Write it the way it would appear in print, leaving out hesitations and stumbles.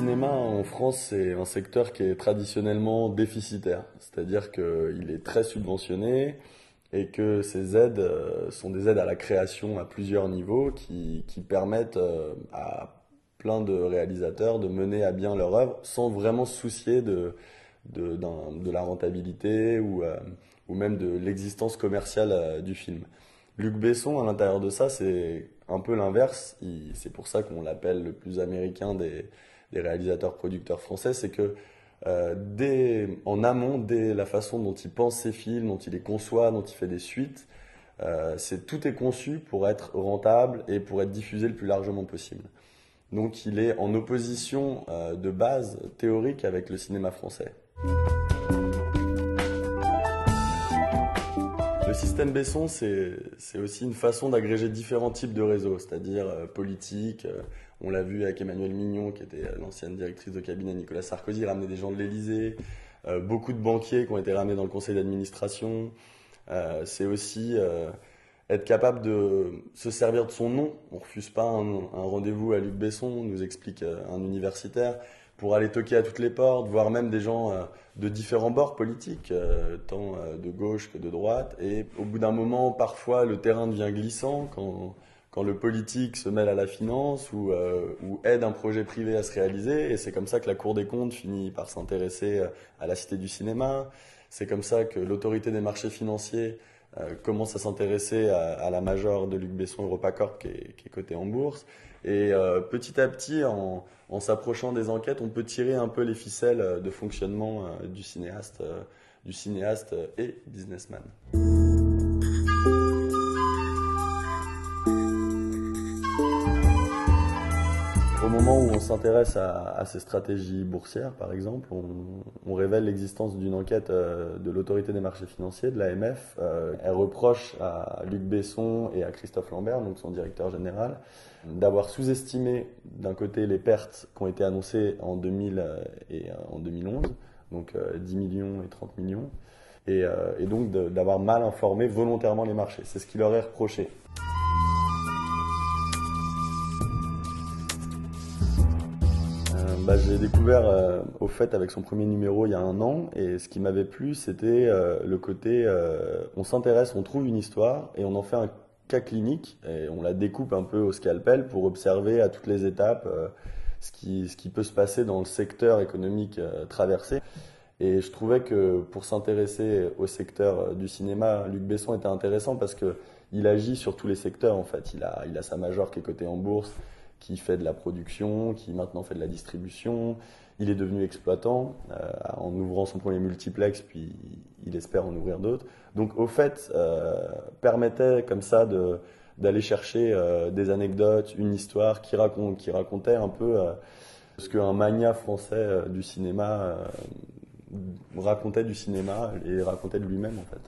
cinéma en France, c'est un secteur qui est traditionnellement déficitaire, c'est-à-dire qu'il est très subventionné et que ces aides sont des aides à la création à plusieurs niveaux qui permettent à plein de réalisateurs de mener à bien leur œuvre sans vraiment se soucier de la rentabilité ou même de l'existence commerciale du film. Luc Besson, à l'intérieur de ça, c'est un peu l'inverse. C'est pour ça qu'on l'appelle le plus américain des réalisateurs producteurs français. C'est que en amont, dès la façon dont il pense ses films, dont il les conçoit, dont il fait des suites, tout est conçu pour être rentable et pour être diffusé le plus largement possible. Donc il est en opposition de base théorique avec le cinéma français. Le système Besson, c'est aussi une façon d'agréger différents types de réseaux, c'est-à-dire politiques. On l'a vu avec Emmanuelle Mignon, qui était l'ancienne directrice de cabinet de Nicolas Sarkozy, ramener des gens de l'Élysée. Beaucoup de banquiers qui ont été ramenés dans le conseil d'administration. C'est aussi être capable de se servir de son nom. On ne refuse pas un rendez-vous à Luc Besson, nous explique un universitaire, pour aller toquer à toutes les portes, voire même des gens de différents bords politiques, tant de gauche que de droite. Et au bout d'un moment, parfois, le terrain devient glissant quand le politique se mêle à la finance ou aide un projet privé à se réaliser. Et c'est comme ça que la Cour des comptes finit par s'intéresser à la Cité du cinéma. C'est comme ça que l'autorité des marchés financiers commence à s'intéresser à la major de Luc Besson EuropaCorp qui est cotée en bourse. Et petit à petit, en s'approchant des enquêtes, on peut tirer un peu les ficelles de fonctionnement du cinéaste et businessman. Au moment où on s'intéresse à ces stratégies boursières, par exemple, on révèle l'existence d'une enquête de l'autorité des marchés financiers, de l'AMF. Elle reproche à Luc Besson et à Christophe Lambert, donc son directeur général, d'avoir sous-estimé d'un côté les pertes qui ont été annoncées en 2000 et en 2011, donc 10 millions et 30 millions, et donc d'avoir mal informé volontairement les marchés. C'est ce qui leur est reproché. J'ai découvert au fait avec son premier numéro il y a 1 an, et ce qui m'avait plu c'était le côté on s'intéresse, on trouve une histoire et on en fait un cas clinique et on la découpe un peu au scalpel pour observer à toutes les étapes ce qui peut se passer dans le secteur économique traversé. Et je trouvais que pour s'intéresser au secteur du cinéma, Luc Besson était intéressant parce que il agit sur tous les secteurs en fait. Il a sa major qui est cotée en bourse, qui fait de la production, qui maintenant fait de la distribution. Il est devenu exploitant en ouvrant son premier multiplex, puis il espère en ouvrir d'autres. Donc au fait, permettait comme ça d'aller chercher des anecdotes, une histoire qui racontait un peu ce qu'un magnat français du cinéma racontait du cinéma et racontait de lui-même en fait.